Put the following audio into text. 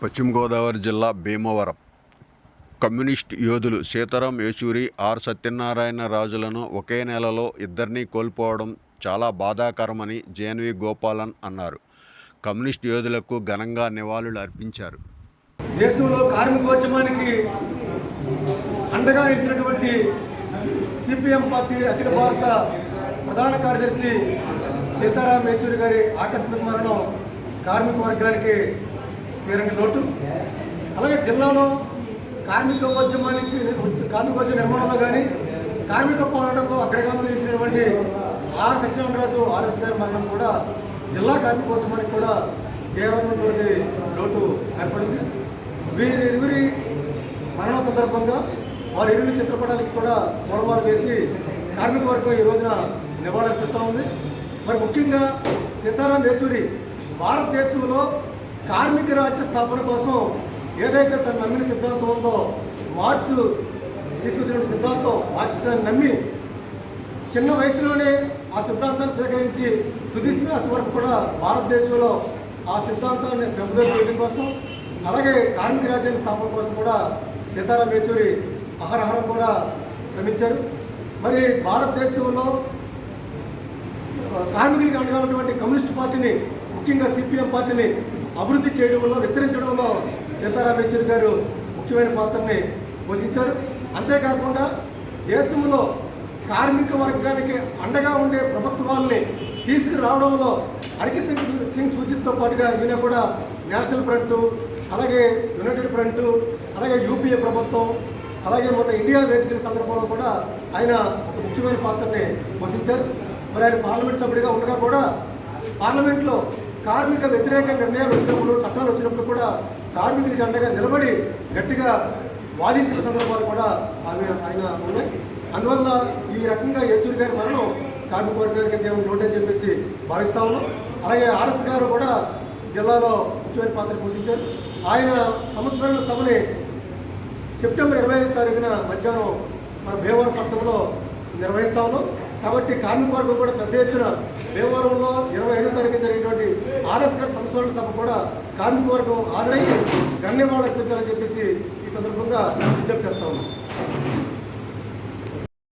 పశ్చిమ గోదావరి జిల్లా భీమవరం కమ్యూనిస్ట్ యోధులు సీతారాం యేచూరి, ఆర్ సత్యనారాయణ రాజులను ఒకే నెలలో ఇద్దరినీ కోల్పోవడం చాలా బాధాకరమని జేఎన్వి గోపాలన్ అన్నారు. కమ్యూనిస్ట్ యోధులకు ఘనంగా నివాళులు అర్పించారు. దేశంలో కార్మికోద్యమానికి అండగా నిలిచినటువంటి సిపిఎం పార్టీ అఖిల భారత ప్రధాన కార్యదర్శి సీతారాం యేచూరి గారి ఆకస్మిక మరణం కార్మిక వర్గానికి తీరని లోటు. అలాగే జిల్లాలో కార్మికోద్యమ నిర్మాణంలో కానీ కార్మిక పోరాటంలో అగ్రగామి ఇచ్చినటువంటి ఆర్ సత్యనారాయణరాజు ఆర్ఎస్ గారి మరణం కూడా జిల్లా కార్మికోద్యమానికి కూడా తీవ్రమైనటువంటి లోటు ఏర్పడింది. వీరిరువురి మరణం సందర్భంగా వారి ఇరువురి చిత్రపటాలకి కూడా పూలమాల వేసి కార్మిక వర్గం ఈ రోజున నివాళులర్పిస్తూ ఉంది. మరి ముఖ్యంగా సీతారాం యేచూరి భారతదేశంలో కార్మిక రాజ్య స్థాపన కోసం ఏదైతే తను నమ్మిన సిద్ధాంతం ఉందో, మార్క్స్ తీసుకొచ్చిన సిద్ధాంతం, మార్క్సిజాన్ని నమ్మి చిన్న వయసులోనే ఆ సిద్ధాంతాన్ని స్వీకరించి తుది శ్వాస వరకు కూడా భారతదేశంలో ఆ సిద్ధాంతాన్ని పెంపుదల చేయడం కోసం, అలాగే కార్మిక రాజ్యాన్ని స్థాపన కోసం కూడా సీతారాం యేచూరి అహరహరం కూడా శ్రమించారు. మరి భారతదేశంలో కార్మికులకి అండగా ఉన్నటువంటి కమ్యూనిస్ట్ పార్టీని, ముఖ్యంగా సిపిఎం పార్టీని అభివృద్ధి చేయడంలో, విస్తరించడంలో సీతారాం యేచూరి గారు ముఖ్యమైన పాత్రని పోషించారు. అంతేకాకుండా దేశంలో కార్మిక వర్గానికి అండగా ఉండే ప్రభుత్వాలని తీసుకురావడంలో హర్కి సింగ్ సూచిత్తో పాటుగా ఈయన కూడా నేషనల్ ఫ్రంట్, అలాగే యునైటెడ్ ఫ్రంట్, అలాగే యూపీఏ ప్రభుత్వం, అలాగే మొన్న ఇండియా వేదికల సందర్భంలో కూడా ఆయన ఒక ముఖ్యమైన పాత్రని పోషించారు. మరి ఆయన పార్లమెంట్ సభ్యుడిగా ఉండగా కూడా పార్లమెంట్లో కార్మిక వ్యతిరేక నిర్ణయాలు వచ్చినప్పుడు, చట్టాలు వచ్చినప్పుడు కూడా కార్మికులకి అండగా నిలబడి గట్టిగా వాదించిన సందర్భాలు కూడా ఆయన ఉన్నాయి. అందువల్ల ఈ రకంగా యేచూరి గారి మరణం కార్మిక వర్గానికి దేవుని లోటని చెప్పేసి భావిస్తా ఉన్నాం. అలాగే ఆర్ఎస్ గారు కూడా జిల్లాలో ముఖ్యమైన పాత్ర పోషించారు. ఆయన సంస్మరణ సభని సెప్టెంబర్ 25వ తారీఖున మధ్యాహ్నం మన భీమవరం పట్టణంలో నిర్వహిస్తా ఉన్నాం. కాబట్టి కార్మిక వర్గం కూడా పెద్ద ఎత్తున భీమవరంలో 25వ తారీఖున జరిగినటువంటి ఆర్ఎస్ గారి సంస్మరణ సభ కూడా కార్మిక వర్గం హాజరయ్యి ధన్యవాదాలు అర్పించాలని చెప్పేసి ఈ సందర్భంగా విజ్ఞప్తి చేస్తా ఉన్నాం.